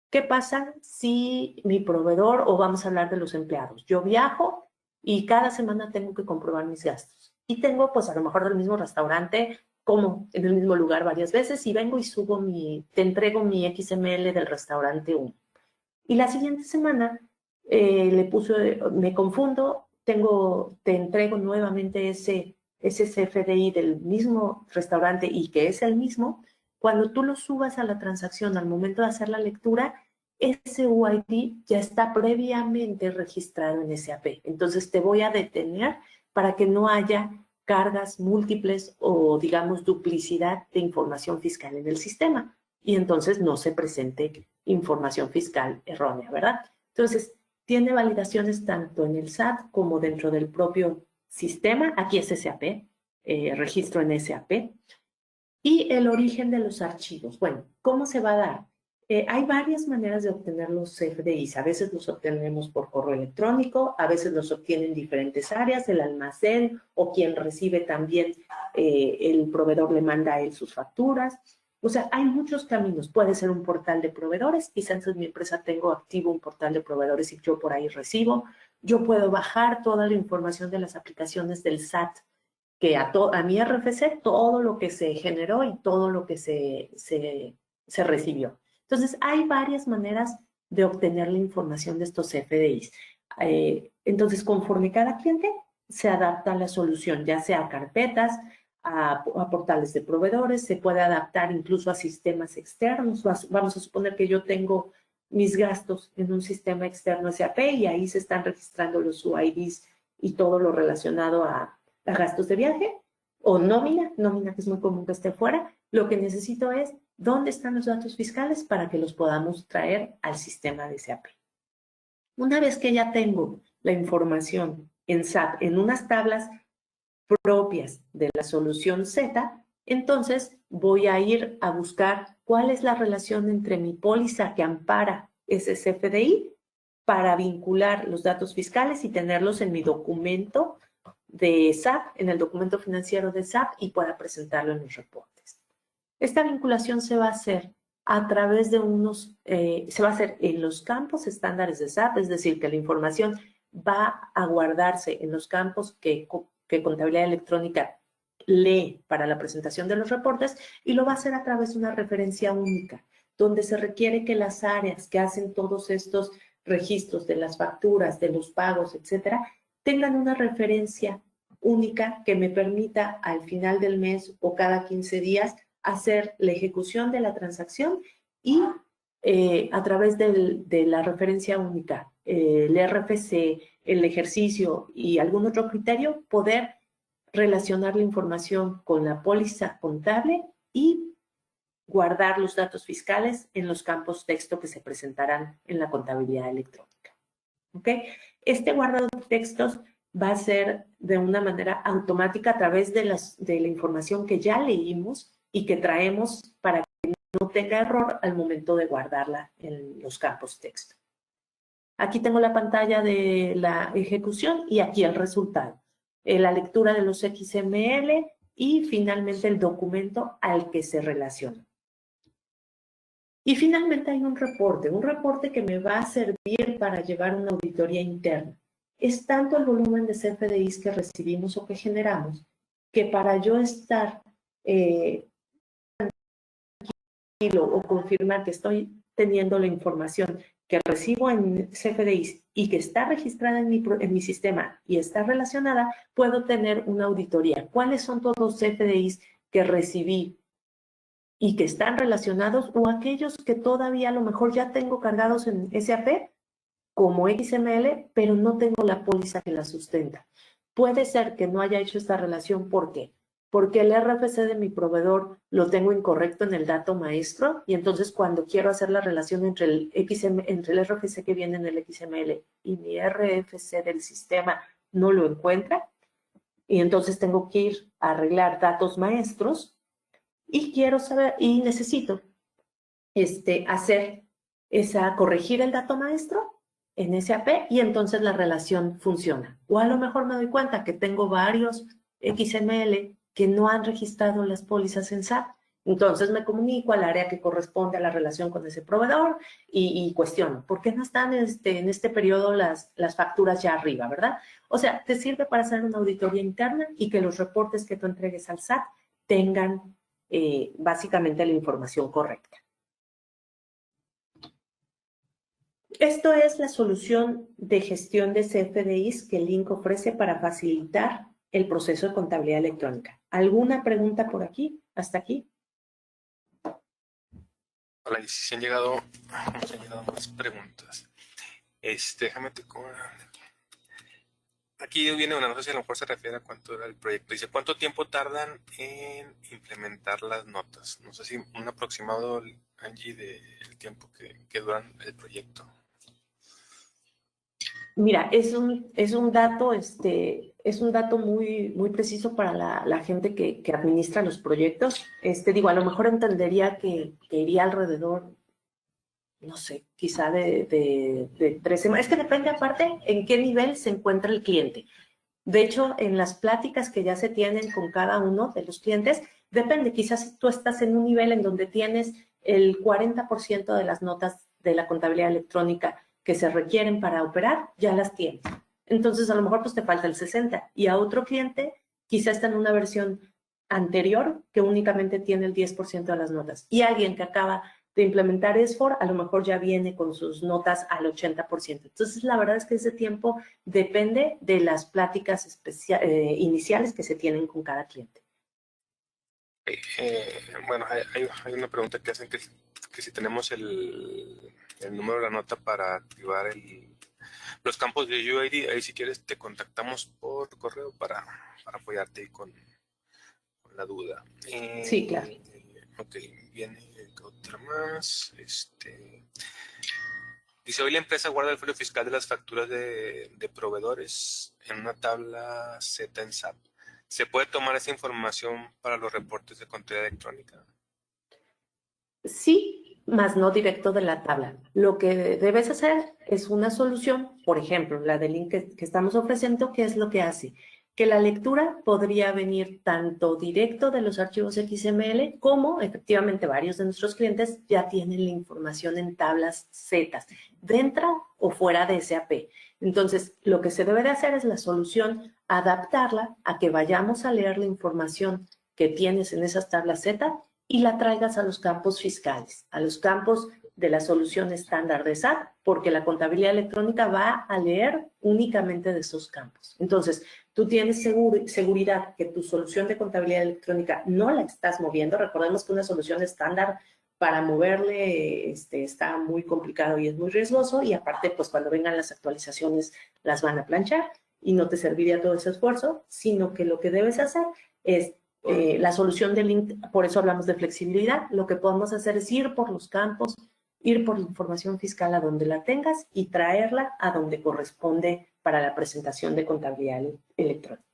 ¿Qué pasa si mi proveedor, o vamos a hablar de los empleados, yo viajo y cada semana tengo que comprobar mis gastos? Y tengo, pues, a lo mejor del mismo restaurante, como en el mismo lugar varias veces, y vengo y te entrego mi XML del restaurante 1. Y la siguiente semana me confundo, te entrego nuevamente ese CFDI del mismo restaurante y que es el mismo. Cuando tú lo subas a la transacción al momento de hacer la lectura, ese UID ya está previamente registrado en SAP. Entonces te voy a detener para que no haya cargas múltiples o, digamos, duplicidad de información fiscal en el sistema. Y entonces no se presente información fiscal errónea, ¿verdad? Entonces, tiene validaciones tanto en el SAT como dentro del propio sistema. Aquí es SAP, registro en SAP. Y el origen de los archivos. Bueno, ¿cómo se va a dar? Hay varias maneras de obtener los CFDIs. A veces los obtenemos por correo electrónico, a veces los obtienen diferentes áreas, el almacén o quien recibe también, el proveedor le manda a él sus facturas. O sea, hay muchos caminos. Puede ser un portal de proveedores. Quizás en mi empresa tengo activo un portal de proveedores y yo por ahí recibo. Yo puedo bajar toda la información de las aplicaciones del SAT, que a mi RFC, todo lo que se generó y todo lo que se recibió. Entonces, hay varias maneras de obtener la información de estos CFDIs. Entonces, conforme cada cliente se adapta a la solución, ya sea a carpetas, a portales de proveedores, se puede adaptar incluso a sistemas externos. Vamos a suponer que yo tengo mis gastos en un sistema externo SAP y ahí se están registrando los UIDs y todo lo relacionado a gastos de viaje o nómina que es muy común que esté fuera. Lo que necesito es dónde están los datos fiscales para que los podamos traer al sistema de SAP. Una vez que ya tengo la información en SAP en unas tablas propias de la solución Z, Entonces voy a ir a buscar cuál es la relación entre mi póliza que ampara ese CFDI para vincular los datos fiscales y tenerlos en mi documento de SAP, en el documento financiero de SAP, y pueda presentarlo en los reportes. Esta vinculación se va a hacer a través de se va a hacer en los campos estándares de SAP, es decir, que la información va a guardarse en los campos que Contabilidad Electrónica lee para la presentación de los reportes, y lo va a hacer a través de una referencia única, donde se requiere que las áreas que hacen todos estos registros de las facturas, de los pagos, etcétera, tengan una referencia única que me permita al final del mes o cada 15 días hacer la ejecución de la transacción y a través de la referencia única, el RFC, el ejercicio y algún otro criterio, poder relacionar la información con la póliza contable y guardar los datos fiscales en los campos texto que se presentarán en la contabilidad electrónica. ¿Ok? Este guardado de textos va a ser de una manera automática a través de la información que ya leímos y que traemos para que no tenga error al momento de guardarla en los campos texto. Aquí tengo la pantalla de la ejecución y aquí el resultado. La lectura de los XML y finalmente el documento al que se relaciona. Y finalmente hay un reporte que me va a servir para llevar una auditoría interna. Es tanto el volumen de CFDIs que recibimos o que generamos, que para yo estar tranquilo o confirmar que estoy teniendo la información que recibo en CFDIs y que está registrada en mi sistema y está relacionada, puedo tener una auditoría. ¿Cuáles son todos los CFDIs que recibí y que están relacionados, o aquellos que todavía a lo mejor ya tengo cargados en SAP como XML, pero no tengo la póliza que la sustenta? Puede ser que no haya hecho esta relación. ¿Por qué? Porque el RFC de mi proveedor lo tengo incorrecto en el dato maestro, y entonces cuando quiero hacer la relación entre el RFC que viene en el XML y mi RFC del sistema no lo encuentra, y entonces tengo que ir a arreglar datos maestros y quiero saber, y necesito corregir el dato maestro en SAP, y entonces la relación funciona. O a lo mejor me doy cuenta que tengo varios XML que no han registrado las pólizas en SAP. Entonces me comunico al área que corresponde a la relación con ese proveedor y cuestiono, ¿por qué no están en este periodo las facturas ya arriba, verdad? O sea, te sirve para hacer una auditoría interna y que los reportes que tú entregues al SAT tengan básicamente la información correcta. Esto es la solución de gestión de CFDIs que Link ofrece para facilitar el proceso de contabilidad electrónica. ¿Alguna pregunta por aquí? ¿Hasta aquí? Hola, y si han llegado más preguntas. Déjame te... Aquí viene una, no sé si a lo mejor se refiere a cuánto era el proyecto. Dice, ¿cuánto tiempo tardan en implementar las notas? No sé si un aproximado, Angie, del tiempo que duran el proyecto. Mira, es un dato muy, muy preciso para la gente que administra los proyectos. Digo, a lo mejor entendería que iría alrededor, no sé, quizá de 3 semanas. Es que depende aparte en qué nivel se encuentra el cliente. De hecho, en las pláticas que ya se tienen con cada uno de los clientes, depende. Quizás tú estás en un nivel en donde tienes el 40% de las notas de la contabilidad electrónica que se requieren para operar, ya las tienes. Entonces, a lo mejor pues te falta el 60%. Y a otro cliente, quizás está en una versión anterior que únicamente tiene el 10% de las notas. Y alguien que acaba de implementar S4, a lo mejor ya viene con sus notas al 80%. Entonces, la verdad es que ese tiempo depende de las pláticas iniciales que se tienen con cada cliente. Bueno, hay una pregunta que hacen que si tenemos el número de la nota para activar los campos de UID, ahí si quieres te contactamos por correo para apoyarte con la duda. Sí, claro. Ok, viene otra más. Dice, hoy la empresa guarda el folio fiscal de las facturas de proveedores en una tabla Z en SAP. ¿Se puede tomar esa información para los reportes de contabilidad electrónica? Sí, más no directo de la tabla. Lo que debes hacer es una solución, por ejemplo, la del link que estamos ofreciendo, ¿qué es lo que hace? Que la lectura podría venir tanto directo de los archivos XML como efectivamente varios de nuestros clientes ya tienen la información en tablas Z, dentro o fuera de SAP. Entonces, lo que se debe de hacer es la solución, adaptarla a que vayamos a leer la información que tienes en esas tablas Z y la traigas a los campos fiscales, a los campos de la solución estándar de SAP, porque la contabilidad electrónica va a leer únicamente de esos campos. Entonces, tú tienes seguridad que tu solución de contabilidad electrónica no la estás moviendo. Recordemos que una solución estándar para moverle está muy complicado y es muy riesgoso, y aparte, pues cuando vengan las actualizaciones las van a planchar y no te serviría todo ese esfuerzo, sino que lo que debes hacer es la solución de link. Por eso hablamos de flexibilidad. Lo que podemos hacer es ir por los campos, ir por la información fiscal a donde la tengas y traerla a donde corresponde para la presentación de contabilidad electrónica.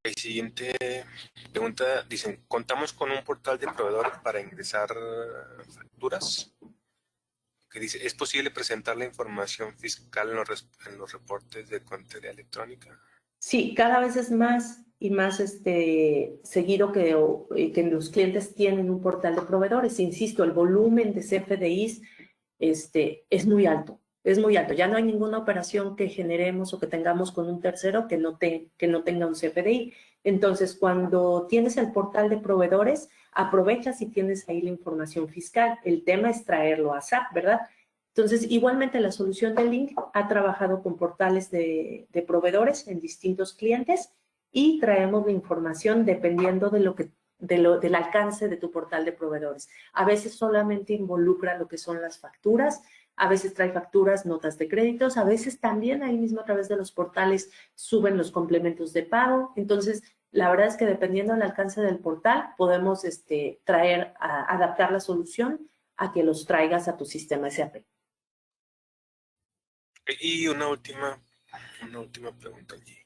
El siguiente pregunta, dicen, ¿contamos con un portal de proveedores para ingresar facturas? Que dice, ¿es posible presentar la información fiscal en los reportes de contabilidad electrónica? Sí, cada vez es más y más seguido que los clientes tienen un portal de proveedores. Insisto, el volumen de CFDIs es muy alto. Es muy alto. Ya no hay ninguna operación que generemos o que tengamos con un tercero que no tenga un CFDI. Entonces, cuando tienes el portal de proveedores, aprovechas y tienes ahí la información fiscal. El tema es traerlo a SAP, ¿verdad? Entonces, igualmente la solución de Link ha trabajado con portales de proveedores en distintos clientes y traemos la información dependiendo del alcance de tu portal de proveedores. A veces solamente involucra lo que son las facturas, a veces trae facturas, notas de créditos, a veces también ahí mismo a través de los portales suben los complementos de pago. Entonces, la verdad es que dependiendo del alcance del portal, podemos adaptar la solución a que los traigas a tu sistema SAP. Y una última pregunta allí.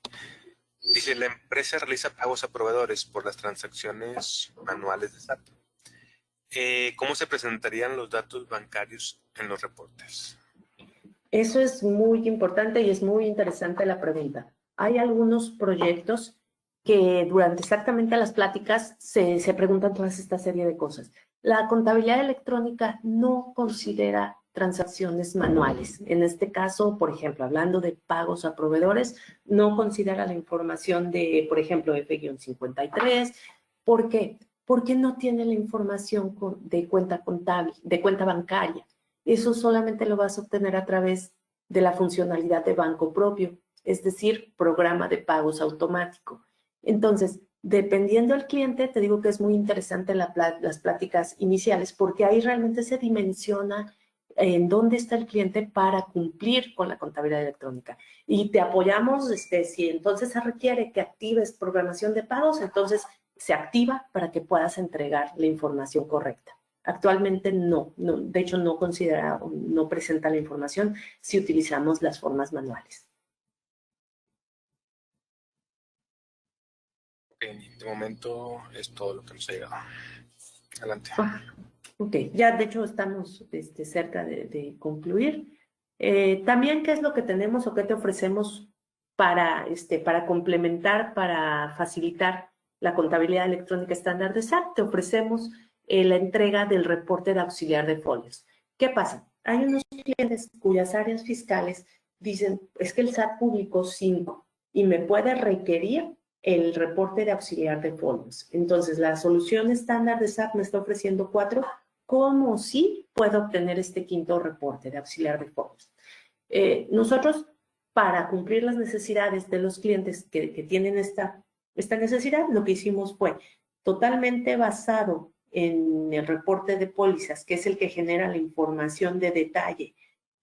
Dice, la empresa realiza pagos a proveedores por las transacciones manuales de SAP. ¿Cómo se presentarían los datos bancarios en los reportes? Eso es muy importante y es muy interesante la pregunta. Hay algunos proyectos que durante exactamente las pláticas se preguntan toda esta serie de cosas. La contabilidad electrónica no considera transacciones manuales. En este caso, por ejemplo, hablando de pagos a proveedores, no considera la información de, por ejemplo, F-53. ¿Por qué? Porque no tiene la información de cuenta contable, de cuenta bancaria. Eso solamente lo vas a obtener a través de la funcionalidad de banco propio, es decir, programa de pagos automático. Entonces, dependiendo del cliente, te digo que es muy interesante las pláticas iniciales, porque ahí realmente se dimensiona en dónde está el cliente para cumplir con la contabilidad electrónica. Y te apoyamos, si entonces se requiere que actives programación de pagos, entonces se activa para que puedas entregar la información correcta. Actualmente no, de hecho no considera, no presenta la información si utilizamos las formas manuales. De momento es todo lo que nos ha llegado. Adelante. Ok, ya de hecho estamos cerca de concluir. También, ¿qué es lo que tenemos o qué te ofrecemos para complementar, para facilitar la contabilidad electrónica estándar de SAP? Te ofrecemos la entrega del reporte de auxiliar de folios. ¿Qué pasa? Hay unos clientes cuyas áreas fiscales dicen, es que el SAT publicó 5 y me puede requerir el reporte de auxiliar de folios. Entonces, la solución estándar de SAP me está ofreciendo 4, ¿cómo sí puedo obtener este quinto reporte de auxiliar de folios? Nosotros, para cumplir las necesidades de los clientes que tienen esta necesidad, lo que hicimos fue totalmente basado en el reporte de pólizas, que es el que genera la información de detalle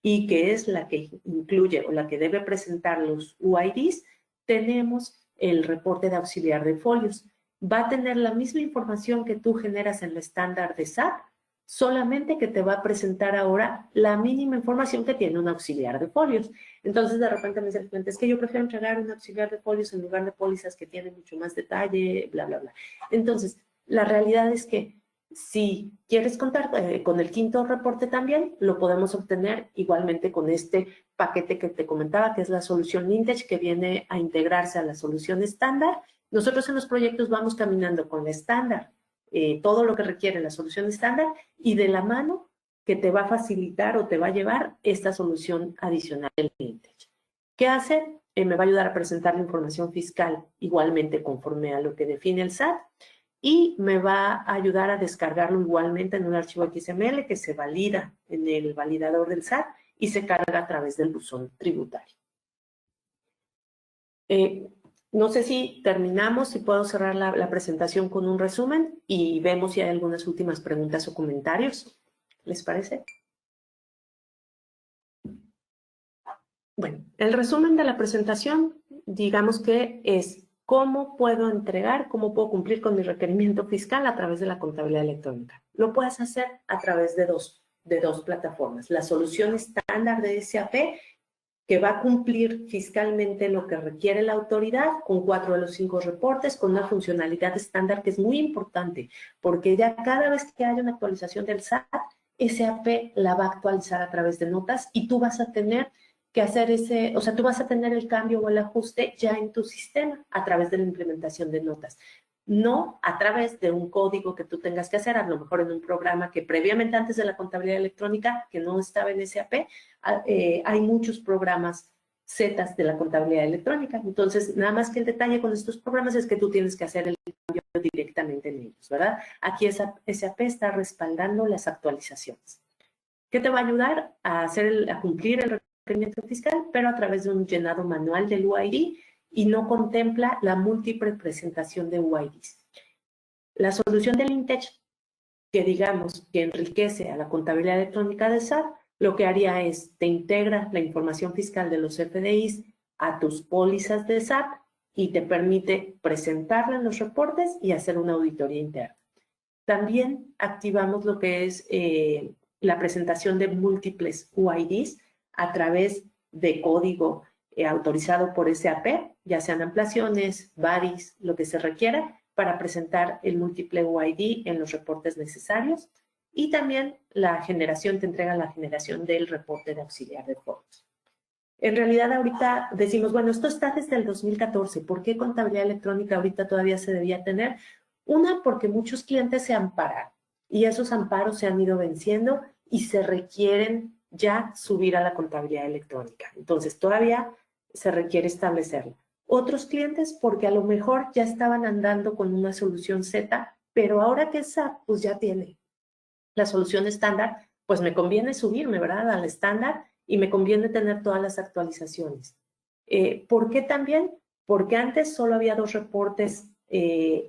y que es la que incluye o la que debe presentar los UIDs, tenemos el reporte de auxiliar de folios. Va a tener la misma información que tú generas en el estándar de SAP, solamente que te va a presentar ahora la mínima información que tiene un auxiliar de folios. Entonces, de repente me dice el cliente, es que yo prefiero entregar un auxiliar de folios en lugar de pólizas que tienen mucho más detalle, bla, bla, bla. Entonces, la realidad es que si quieres contar con el quinto reporte también, lo podemos obtener igualmente con este paquete que te comentaba, que es la solución Lintech, que viene a integrarse a la solución estándar. Nosotros en los proyectos vamos caminando con la estándar, todo lo que requiere la solución estándar, y de la mano que te va a facilitar o te va a llevar esta solución adicional del Lintech. ¿Qué hace? Me va a ayudar a presentar la información fiscal igualmente conforme a lo que define el SAT, y me va a ayudar a descargarlo igualmente en un archivo XML que se valida en el validador del SAT y se carga a través del buzón tributario. No sé si terminamos, si puedo cerrar la presentación con un resumen y vemos si hay algunas últimas preguntas o comentarios. ¿Les parece? Bueno, el resumen de la presentación, digamos que es cómo puedo entregar, cómo puedo cumplir con mi requerimiento fiscal a través de la contabilidad electrónica. Lo puedes hacer a través de dos plataformas. La solución estándar de SAP, que va a cumplir fiscalmente lo que requiere la autoridad con 4 de los 5 reportes, con una funcionalidad estándar que es muy importante, porque ya cada vez que haya una actualización del SAT, SAP la va a actualizar a través de notas y tú vas a tener que hacer tú vas a tener el cambio o el ajuste ya en tu sistema a través de la implementación de notas. No a través de un código que tú tengas que hacer, a lo mejor en un programa que previamente antes de la contabilidad electrónica, que no estaba en SAP, hay muchos programas Zetas de la contabilidad electrónica. Entonces, nada más que el detalle con estos programas es que tú tienes que hacer el cambio directamente en ellos, ¿verdad? Aquí SAP está respaldando las actualizaciones. ¿Qué te va a ayudar a cumplir el requerimiento fiscal? Pero a través de un llenado manual del UID, y no contempla la múltiple presentación de UIDs. La solución del Lintech, que digamos que enriquece a la contabilidad electrónica de SAT, lo que haría es te integra la información fiscal de los FDIs a tus pólizas de SAT y te permite presentarla en los reportes y hacer una auditoría interna. También activamos lo que es la presentación de múltiples UIDs a través de código autorizado por SAP, ya sean ampliaciones, VARIs, lo que se requiera para presentar el múltiple UID en los reportes necesarios. Y también te entrega la generación del reporte de auxiliar de fondos. En realidad ahorita decimos, bueno, esto está desde el 2014, ¿por qué contabilidad electrónica ahorita todavía se debía tener? Una, porque muchos clientes se amparan y esos amparos se han ido venciendo y se requieren ya subir a la contabilidad electrónica. Entonces, todavía se requiere establecerla. Otros clientes porque a lo mejor ya estaban andando con una solución Z, pero ahora que SAP pues ya tiene la solución estándar, pues me conviene subirme, ¿verdad?, al estándar y me conviene tener todas las actualizaciones. ¿Por qué también? Porque antes solo había 2 reportes,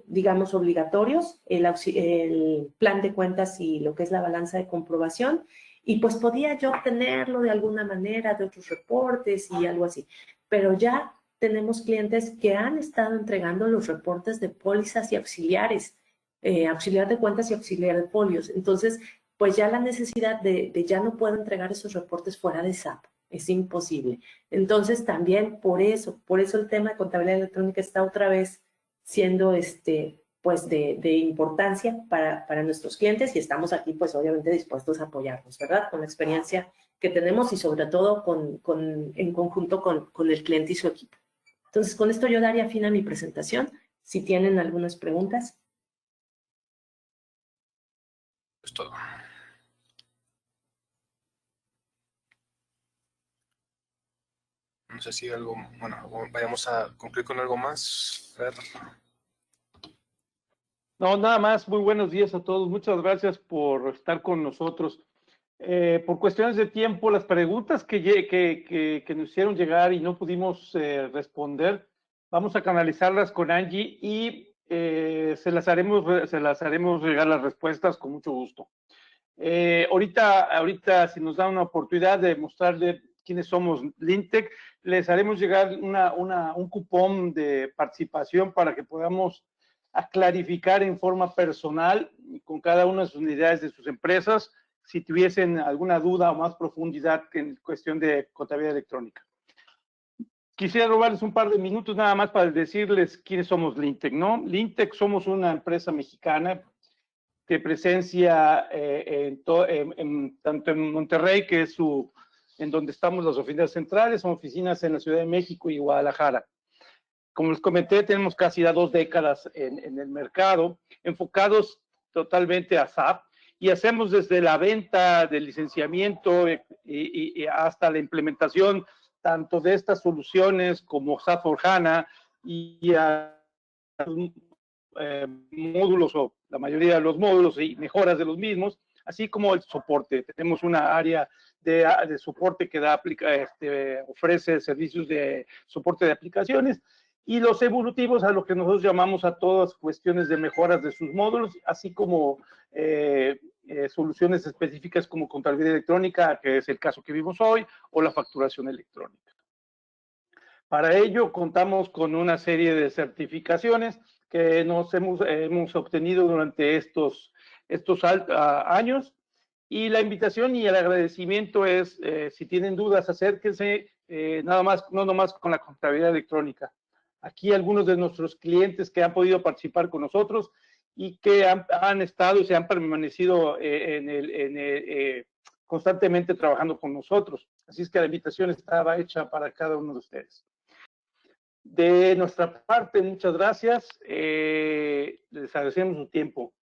digamos, obligatorios, el plan de cuentas y lo que es la balanza de comprobación, y pues podía yo obtenerlo de alguna manera de otros reportes y algo así. Pero ya tenemos clientes que han estado entregando los reportes de pólizas y auxiliares, auxiliar de cuentas y auxiliar de folios. Entonces, pues ya la necesidad de ya no puedo entregar esos reportes fuera de SAP. Es imposible. Entonces, también por eso el tema de contabilidad electrónica está otra vez siendo pues de importancia para nuestros clientes, y estamos aquí pues obviamente dispuestos a apoyarnos, ¿verdad? Con la experiencia que tenemos y sobre todo en conjunto con el cliente y su equipo. Entonces, con esto yo daría fin a mi presentación. Si tienen algunas preguntas. Es todo. No sé si algo, bueno, vayamos a concluir con algo más. Fer. No, nada más, muy buenos días a todos. Muchas gracias por estar con nosotros. Por cuestiones de tiempo, las preguntas que nos hicieron llegar y no pudimos responder, vamos a canalizarlas con Angie y se las haremos llegar las respuestas con mucho gusto. Ahorita, si nos da una oportunidad de mostrarle quiénes somos Lintech, les haremos llegar un cupón de participación para que podamos a clarificar en forma personal con cada una de sus unidades de sus empresas si tuviesen alguna duda o más profundidad en cuestión de contabilidad electrónica. Quisiera robarles un par de minutos nada más para decirles quiénes somos Lintec, ¿no? Lintec somos una empresa mexicana que presencia tanto en Monterrey, que es en donde estamos las oficinas centrales, son oficinas en la Ciudad de México y Guadalajara. Como les comenté, tenemos casi ya 2 décadas en el mercado, enfocados totalmente a SAP, y hacemos desde la venta del licenciamiento y hasta la implementación tanto de estas soluciones como SAP S/4HANA y módulos o la mayoría de los módulos y mejoras de los mismos, así como el soporte. Tenemos una área de soporte que ofrece servicios de soporte de aplicaciones, y los evolutivos a lo que nosotros llamamos a todas cuestiones de mejoras de sus módulos, así como soluciones específicas como contabilidad electrónica, que es el caso que vimos hoy, o la facturación electrónica. Para ello contamos con una serie de certificaciones que hemos obtenido durante estos años, y la invitación y el agradecimiento es, si tienen dudas, acérquense, no nomás con la contabilidad electrónica. Aquí algunos de nuestros clientes que han podido participar con nosotros y que han estado y se han permanecido constantemente trabajando con nosotros. Así es que la invitación estaba hecha para cada uno de ustedes. De nuestra parte, muchas gracias. Les agradecemos su tiempo.